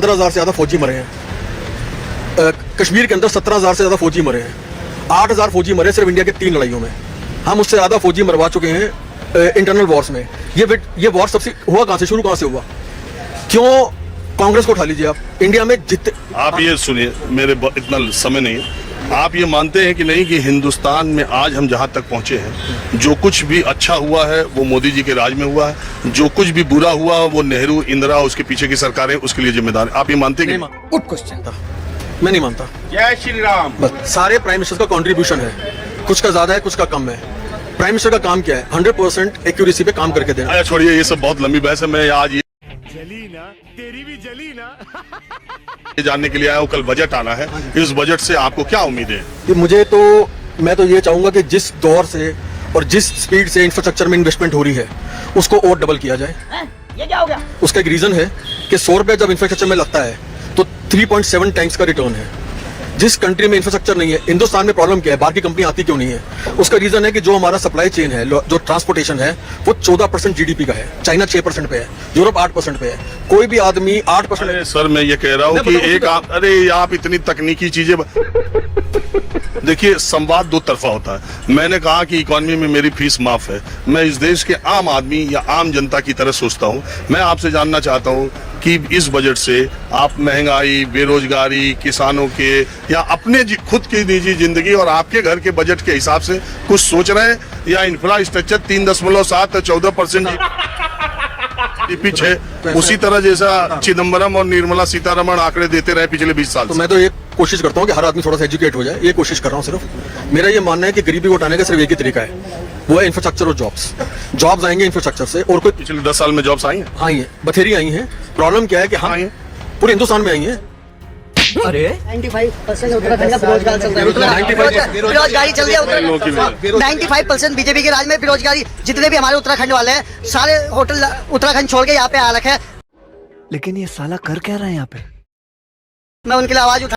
15,000 से ज़्यादा फौजी मरे हैं। कश्मीर के अंदर 17,000 से ज़्यादा फौजी मरे हैं। 8,000 फौजी मरे सिर्फ इंडिया के 3 लड़ाइयों में। हम उससे ज़्यादा फौजी मरवा चुके हैं इंटरनल वॉर्स में। ये वॉर सबसे हुआ कहाँ से, शुरू कहाँ से हुआ? क्यों कांग्रेस को उठा लीजिए आप। इंडिया में जितने आप ये सुनिए, मेरे इतना समय नहीं है। आप ये मानते हैं कि नहीं कि हिंदुस्तान में आज हम जहाँ तक पहुँचे हैं, जो कुछ भी अच्छा हुआ है वो मोदी जी के राज में हुआ है, जो कुछ भी बुरा हुआ वो नेहरू, इंदिरा, उसके पीछे की सरकारें उसके लिए जिम्मेदार है। आप ये मानते हैं कि गुड क्वेश्चन था, मैं नहीं मानता। जय श्री राम। बस सारे प्राइम मिनिस्टर का कंट्रीब्यूशन है, कुछ का ज्यादा है कुछ का कम है। प्राइम मिनिस्टर का काम क्या है? 100% एक्यूरेसी पे काम करके देना। अच्छा छोड़िए, ये सब बहुत लंबी बहस है। मैं आज ये जली ना, तेरी भी जली ना। ये जानने के लिए आया हूँ, कल बजट आना है, इस बजट से आपको क्या उम्मीद है? कि मैं तो ये चाहूंगा कि जिस दौर से और जिस स्पीड से इंफ्रास्ट्रक्चर में इन्वेस्टमेंट हो रही है उसको और डबल किया जाए। ये क्या हो गया? उसका एक रीजन है कि 100 रुपए जब इंफ्रास्ट्रक्चर में लगता है तो 3.7 टाइम्स का रिटर्न है। जिस कंट्री में इंफ्रास्ट्रक्चर नहीं है, हिंदुस्तान में प्रॉब्लम क्या है, बाहर की कंपनी आती क्यों नहीं है? उसका रीजन है कि जो हमारा सप्लाई चेन है, जो ट्रांसपोर्टेशन है, वो 14% जीडीपी का है। चाइना 6% पे है, यूरोप 8% पे है। कोई भी आदमी 8%। अरे सर, मैं ये कह रहा हूँ कि एक अरे आप इतनी तकनीकी चीजें देखिए, संवाद दो तरफा होता है। मैंने कहा कि इकोनॉमी में मेरी फीस माफ है। मैं इस देश के आम आदमी या आम जनता की तरह सोचता हूँ। मैं आपसे जानना चाहता हूँ कि इस बजट से आप महंगाई, बेरोजगारी, किसानों के या अपने खुद की निजी जिंदगी और आपके घर के बजट के हिसाब से कुछ सोच रहे हैं, या इंफ्रास्ट्रक्चर 3.7 14% पीछे उसी तरह जैसा चिदम्बरम और निर्मला सीतारमण आंकड़े देते रहे पिछले 20 साल तो से? मैं तो ये कोशिश करता हूँ कि हर आदमी थोड़ा सा एजुकेट हो जाए, ये कोशिश कर रहा हूँ सिर्फ। मेरा ये मानना है कि गरीबी को हटाने का सिर्फ एक ही तरीका है, वो है इंफ्रास्ट्रक्चर और जॉब्स आएंगे इंफ्रास्ट्रक्चर से। और कोई पिछले 10 साल में जॉब्स आई हैं? आई है, बथेरी आई है। प्रॉब्लम क्या है कि हम पूरे हिंदुस्तान में आई है। अरे 95% उत्तराखंड का बेरोजगार चल रहा है। बेरोजगारी चल रही है उत्तराखंड। 95% बीजेपी के राज में बेरोजगारी। जितने भी हमारे उत्तराखंड वाले हैं, सारे होटल उत्तराखंड छोड़ के यहाँ पे आ रखे हैं। लेकिन ये साला कर क्या रहा है यहाँ पे? मैं उनके लिए आवाज उठा